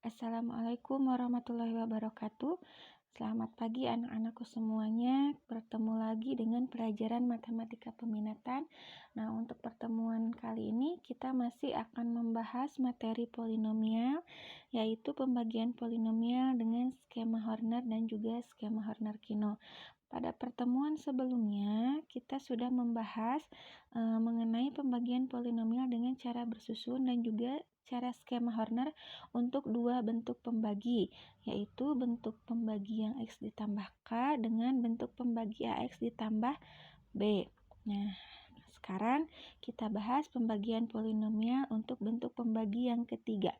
Assalamualaikum warahmatullahi wabarakatuh. Selamat pagi anak-anakku semuanya. Bertemu lagi dengan pelajaran matematika peminatan. Nah, untuk pertemuan kali ini kita masih akan membahas materi polinomial, yaitu pembagian polinomial dengan skema Horner dan juga skema Horner-Kino. Pada pertemuan sebelumnya, kita sudah membahas mengenai pembagian polinomial dengan cara bersusun dan juga cara skema Horner untuk dua bentuk pembagi, yaitu bentuk pembagi yang X ditambah K dengan bentuk pembagi AX ditambah B. Nah, sekarang kita bahas pembagian polinomial untuk bentuk pembagi yang ketiga.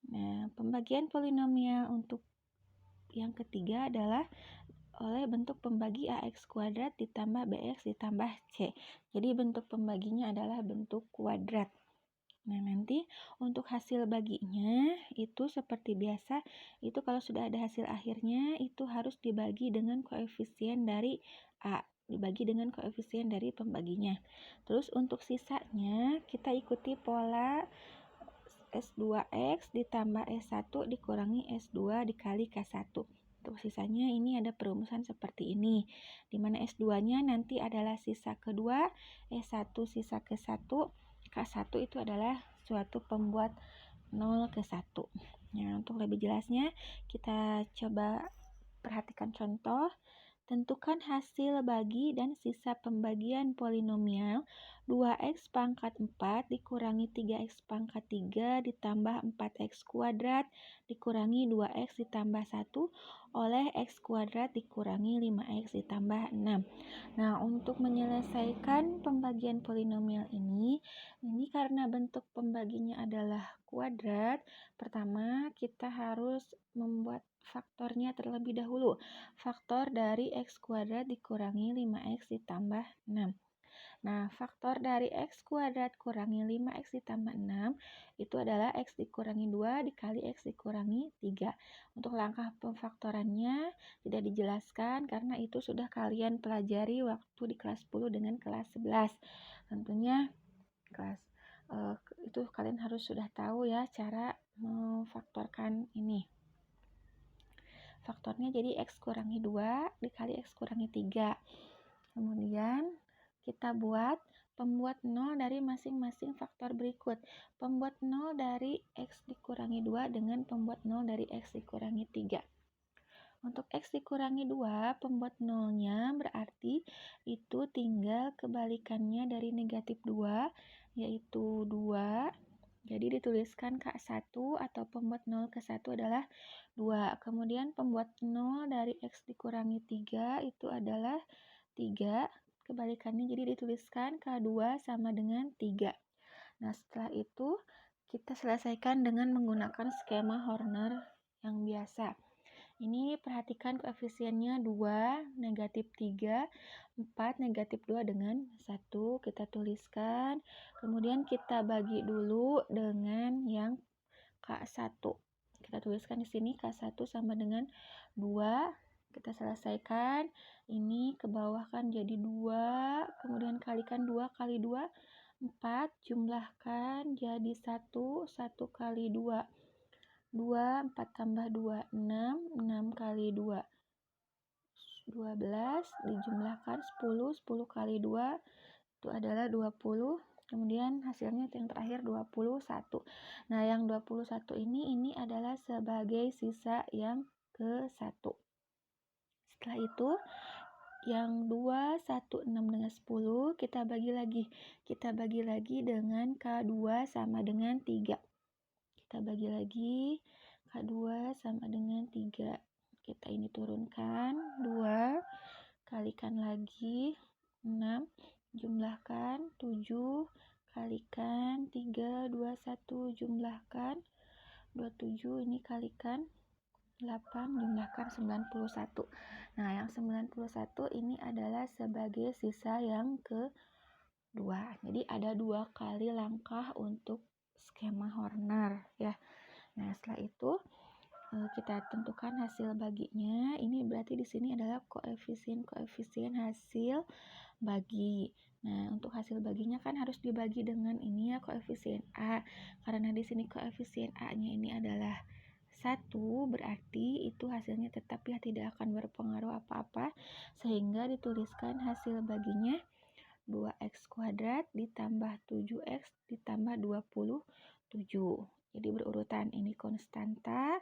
Nah, pembagian polinomial untuk yang ketiga adalah oleh bentuk pembagi AX kuadrat ditambah BX ditambah C. Jadi bentuk pembaginya adalah bentuk kuadrat. Nah, nanti untuk hasil baginya itu seperti biasa, itu kalau sudah ada hasil akhirnya itu harus dibagi dengan koefisien dari A, dibagi dengan koefisien dari pembaginya. Terus untuk sisanya kita ikuti pola S2X ditambah S1 dikurangi S2 dikali K1. Untuk sisanya ini ada perumusan seperti ini, di mana S2-nya nanti adalah sisa kedua, S1 sisa ke-1, K1 itu adalah suatu pembuat 0 ke 1. Nah, untuk lebih jelasnya kita coba perhatikan contoh. Tentukan hasil bagi dan sisa pembagian polinomial 2x pangkat 4 dikurangi 3x pangkat 3 ditambah 4x kuadrat dikurangi 2x ditambah 1 oleh x kuadrat dikurangi 5x ditambah 6. Nah, untuk menyelesaikan pembagian polinomial ini karena bentuk pembaginya adalah kuadrat, pertama kita harus membuat faktornya terlebih dahulu. Faktor dari x kuadrat dikurangi 5x ditambah 6. Nah, faktor dari x kuadrat kurangi 5x ditambah 6 itu adalah x dikurangi 2 dikali x dikurangi 3. Untuk langkah pemfaktorannya tidak dijelaskan karena itu sudah kalian pelajari waktu di kelas 10 dengan kelas 11. Tentunya kelas itu kalian harus sudah tahu ya cara memfaktorkan ini. Faktornya jadi x kurangi 2 dikali x kurangi 3. Kemudian kita buat pembuat 0 dari masing-masing faktor berikut. Pembuat 0 dari x dikurangi 2 dengan pembuat 0 dari x dikurangi 3. Untuk x dikurangi 2, pembuat 0-nya berarti itu tinggal kebalikannya dari negatif 2, yaitu 2. Jadi dituliskan K1 atau pembuat 0 ke 1 adalah 2. Kemudian pembuat 0 dari x dikurangi 3 itu adalah 3. Kebalikannya jadi dituliskan K2 sama dengan 3. Nah, setelah itu kita selesaikan dengan menggunakan skema Horner yang biasa. Ini perhatikan koefisiennya 2, negatif 3, 4, negatif 2 dengan 1. Kita tuliskan. Kemudian kita bagi dulu dengan yang K1. Kita tuliskan di sini K1 sama dengan 2. Kita selesaikan. Ini ke bawah kan jadi 2. Kemudian kalikan 2 kali 2, 4. Jumlahkan jadi 1. 1 kali 2. 2, 4 tambah 2, 6. 6 kali 2, 12. Dijumlahkan 10. 10 kali 2 itu adalah 20. Kemudian hasilnya yang terakhir 21. Nah, yang 21 ini adalah sebagai sisa yang ke-1. Setelah itu, yang 2, 1, 6 dengan 10 kita bagi lagi. Kita bagi lagi dengan K2 sama dengan 3. Kita bagi lagi K2 sama dengan 3. Kita ini turunkan 2. Kalikan lagi 6. Jumlahkan 7. Kalikan 3, 21, jumlahkan 27, ini kalikan 8, jumlahkan 91. Nah, yang 91 ini adalah sebagai sisa yang kedua. Jadi ada 2 kali langkah untuk skema Horner ya. Nah, setelah itu kita tentukan hasil baginya. Ini berarti di sini adalah koefisien hasil bagi. Nah, untuk hasil baginya kan harus dibagi dengan ini ya, koefisien A. Karena di sini koefisien A-nya ini adalah 1 berarti itu hasilnya tetap ya, tidak akan berpengaruh apa-apa, sehingga dituliskan hasil baginya 2x kuadrat ditambah 7x ditambah 27. Jadi berurutan, ini konstanta,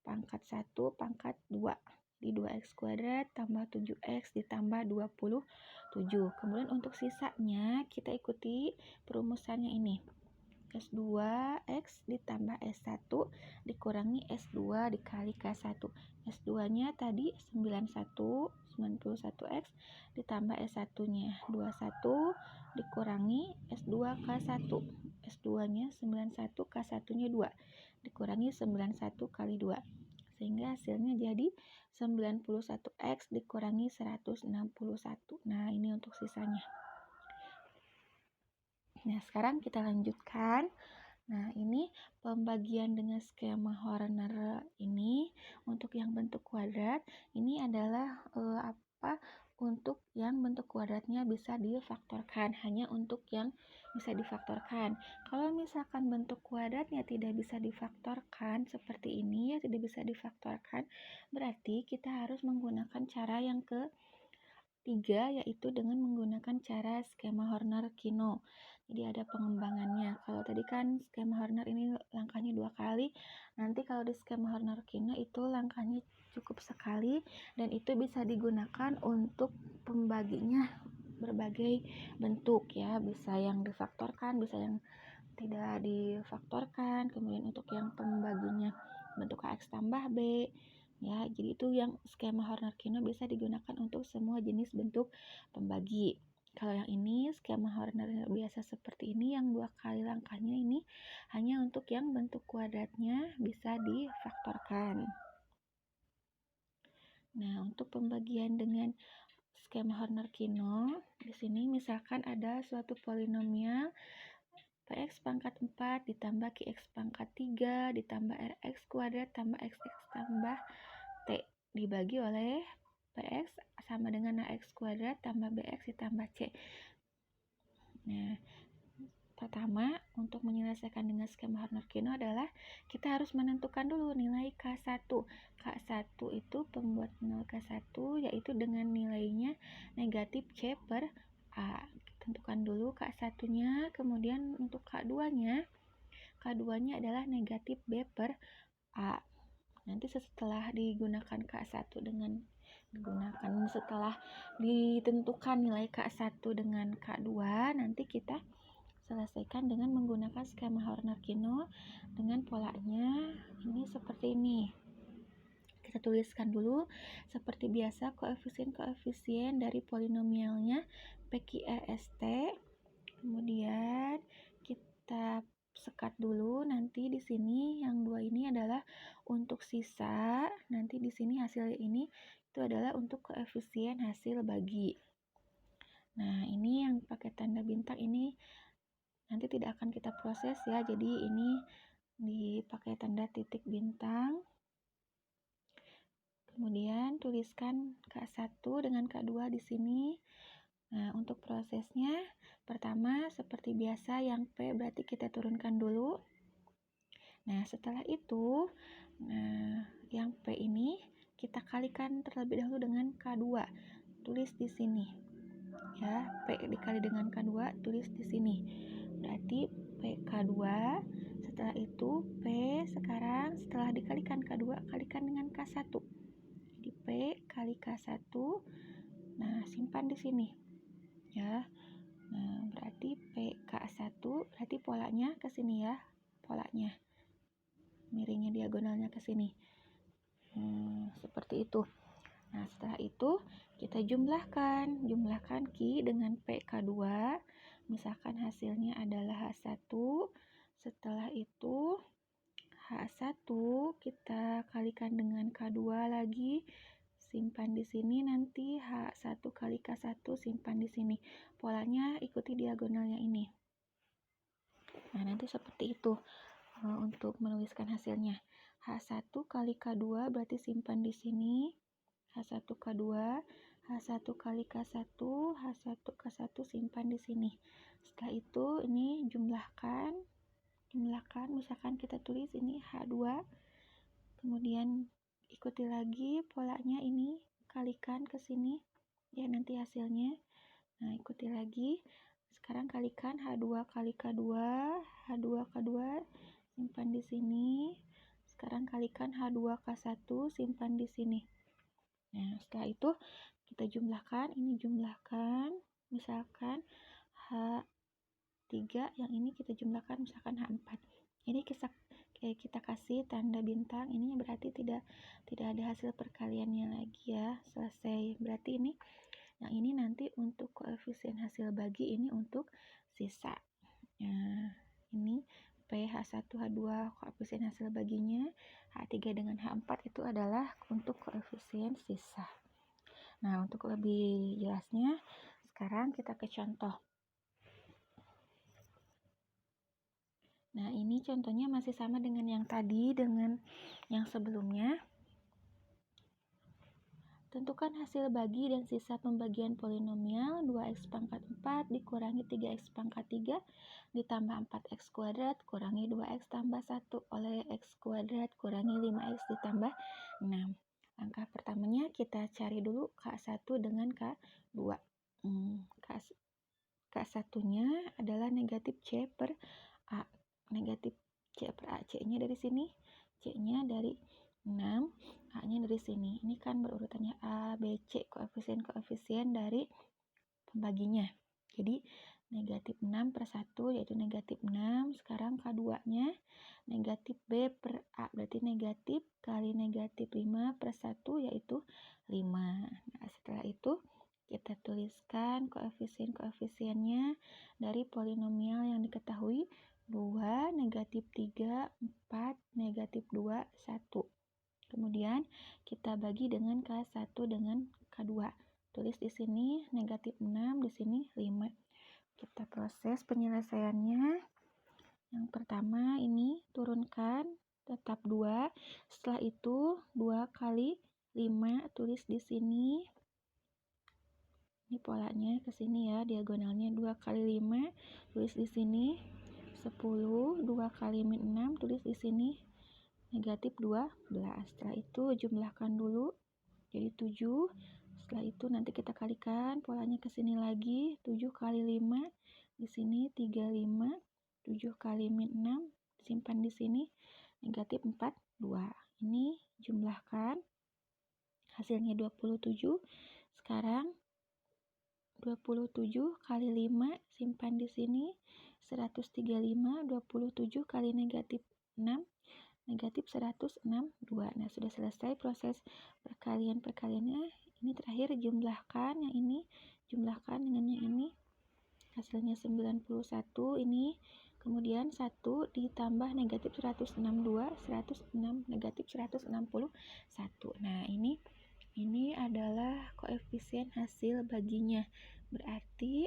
pangkat 1, pangkat 2. Di 2x kuadrat tambah 7x ditambah 27. Kemudian untuk sisanya kita ikuti perumusannya ini. S2X ditambah S1 dikurangi S2 dikali K1. S2-nya tadi 91X ditambah S1-nya 21 dikurangi S2 K1. S2-nya 91, K1-nya 2 dikurangi 91 kali 2. Sehingga hasilnya jadi 91X dikurangi 161. Nah, ini untuk sisanya. Nah, sekarang kita lanjutkan. Nah, ini pembagian dengan skema Horner ini untuk yang bentuk kuadrat. Ini adalah untuk yang bentuk kuadratnya bisa difaktorkan, hanya untuk yang bisa difaktorkan. Kalau misalkan bentuk kuadratnya tidak bisa difaktorkan seperti ini ya, tidak bisa difaktorkan, berarti kita harus menggunakan cara yang ketiga, yaitu dengan menggunakan cara skema Horner-Kino. Jadi ada pengembangannya. Kalau tadi kan skema Horner ini langkahnya 2 kali. Nanti kalau di skema Horner-Kino itu langkahnya cukup sekali, dan itu bisa digunakan untuk pembaginya berbagai bentuk ya. Bisa yang difaktorkan, bisa yang tidak difaktorkan. Kemudian untuk yang pembaginya bentuk AX tambah B. Ya, jadi itu yang skema Horner-Kino bisa digunakan untuk semua jenis bentuk pembagi. Kalau yang ini skema Horner biasa seperti ini, yang 2 kali langkahnya ini hanya untuk yang bentuk kuadratnya bisa difaktorkan. Nah, untuk pembagian dengan skema Horner-Kino, di sini misalkan ada suatu polinomial Px pangkat 4 ditambah Qx pangkat 3 ditambah Rx kuadrat tambah Xx tambah T dibagi oleh Px sama dengan Ax kuadrat tambah Bx ditambah C. Nah, pertama untuk menyelesaikan dengan skema Horner-Kino adalah kita harus menentukan dulu nilai K1. K1 itu pembuat 0 K1 yaitu dengan nilainya negatif C per A. Tentukan dulu K1-nya, kemudian untuk K2-nya adalah negatif B per A. Nanti setelah digunakan K1 setelah ditentukan nilai K1 dengan K2, nanti kita selesaikan dengan menggunakan skema Horner-Kino dengan polanya ini seperti ini. Kita tuliskan dulu seperti biasa koefisien dari polinomialnya PQRST. Kemudian kita sekat dulu, nanti di sini yang 2 ini adalah untuk sisa, nanti di sini hasil ini itu adalah untuk koefisien hasil bagi. Nah, ini yang pakai tanda bintang ini nanti tidak akan kita proses ya, jadi ini dipakai tanda titik bintang. Kemudian tuliskan K1 dengan K2 di sini. Nah, untuk prosesnya pertama seperti biasa yang P berarti kita turunkan dulu. Nah, setelah itu yang P ini kita kalikan terlebih dahulu dengan K2. Tulis di sini. Ya, P dikali dengan K2 tulis di sini. Berarti PK2. Setelah itu P sekarang setelah dikalikan K2 kalikan dengan K1. Jadi P kali K1. Nah, simpan di sini. Ya. Nah, berarti PK1 berarti polanya ke sini ya. Polanya. Miringnya diagonalnya ke sini. Seperti itu. Nah, setelah itu kita jumlahkan Q dengan PK2. Misalkan hasilnya adalah H1. Setelah itu H1 kita kalikan dengan K2 lagi. Simpan di sini, nanti H1 kali K1 simpan di sini. Polanya ikuti diagonalnya ini. Nah, nanti seperti itu untuk menuliskan hasilnya. H1 kali K2 berarti simpan di sini. H1 K2, H1 kali K1, H1 K1 simpan di sini. Setelah itu ini jumlahkan misalkan kita tulis ini H2 Kemudian ikuti lagi polanya ini, kalikan ke sini ya nanti hasilnya. Nah, ikuti lagi. Sekarang kalikan H2 kali K2, H2 K2 simpan di sini. Sekarang kalikan H2K1 simpan di sini. Nah, setelah itu kita jumlahkan, ini jumlahkan, misalkan H3, yang ini kita jumlahkan misalkan H4. Ini kita kasih tanda bintang, ini berarti tidak ada hasil perkaliannya lagi ya, selesai. Berarti ini yang ini nanti untuk koefisien hasil bagi, ini untuk sisa. Nah, ini PH1H2 koefisien hasil baginya, H3 dengan H4 itu adalah untuk koefisien sisa. Nah, untuk lebih jelasnya sekarang kita ke contoh. Nah, ini contohnya masih sama dengan yang tadi, dengan yang sebelumnya. Tentukan hasil bagi dan sisa pembagian polinomial 2x pangkat 4 dikurangi 3x pangkat 3 ditambah 4x kuadrat kurangi 2x tambah 1 oleh x kuadrat kurangi 5x ditambah 6. Langkah pertamanya kita cari dulu K1 dengan K2. K1-nya adalah negatif C per A. Negatif C per A. C-nya dari sini, C-nya dari 6, A-nya dari sini. Ini kan berurutannya A, B, C, koefisien dari pembaginya. Jadi negatif 6 per 1 yaitu negatif 6. Sekarang K2-nya negatif B per A. Berarti negatif kali negatif 5 per 1 yaitu 5. Nah, setelah itu kita tuliskan koefisien-koefisiennya dari polinomial yang diketahui 2, negatif 3, 4, negatif 2, 1. Kemudian kita bagi dengan K1 dengan K2. Tulis di sini negatif 6, di sini 5. Kita proses penyelesaiannya. Yang pertama ini turunkan tetap 2. Setelah itu 2 kali 5 tulis di sini. Ini polanya ke sini ya, diagonalnya 2 kali 5 tulis di sini 10, 2 kali min 6 tulis di sini negatif 12. Setelah itu jumlahkan dulu jadi 7. Setelah itu nanti kita kalikan polanya ke sini lagi 7 kali 5 di sini 35, 7 kali min 6 simpan di sini negatif 42. Ini jumlahkan hasilnya 27. Sekarang 27 kali 5 simpan di sini 135, 27 kali negatif 6 negatif 162. Nah, sudah selesai proses perkaliannya. Ini terakhir jumlahkan, yang ini jumlahkan dengan yang ini hasilnya 91. Ini kemudian 1 ditambah negatif 162, 106 negatif 161. Nah, ini adalah koefisien hasil baginya. Berarti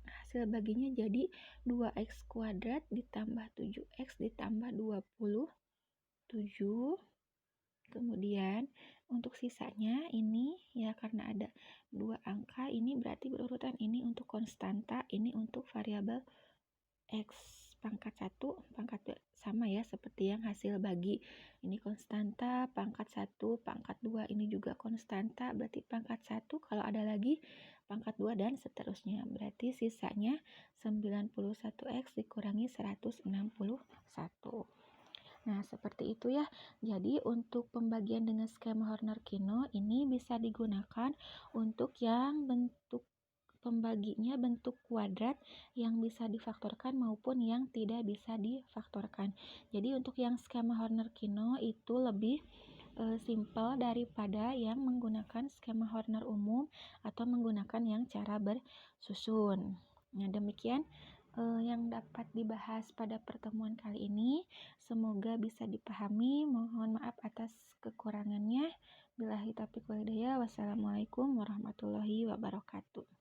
hasil baginya jadi 2x kuadrat ditambah 7x ditambah 27. Kemudian untuk sisanya ini ya karena ada 2 angka, ini berarti berurutan, ini untuk konstanta, ini untuk variabel x pangkat 1, pangkat 2, sama ya seperti yang hasil bagi. Ini konstanta, pangkat 1, pangkat 2 ini juga konstanta, berarti pangkat 1 kalau ada lagi pangkat 2 dan seterusnya. Berarti sisanya 91x dikurangi 161. Nah, seperti itu ya. Jadi untuk pembagian dengan skema Horner-Kino ini bisa digunakan untuk yang bentuk pembaginya bentuk kuadrat yang bisa difaktorkan maupun yang tidak bisa difaktorkan. Jadi untuk yang skema Horner-Kino itu lebih simpel daripada yang menggunakan skema Horner umum atau menggunakan yang cara bersusun. Nah, demikian yang dapat dibahas pada pertemuan kali ini. Semoga bisa dipahami. Mohon maaf atas kekurangannya. Billahi taufiq wal hidayah. Wassalamualaikum warahmatullahi wabarakatuh.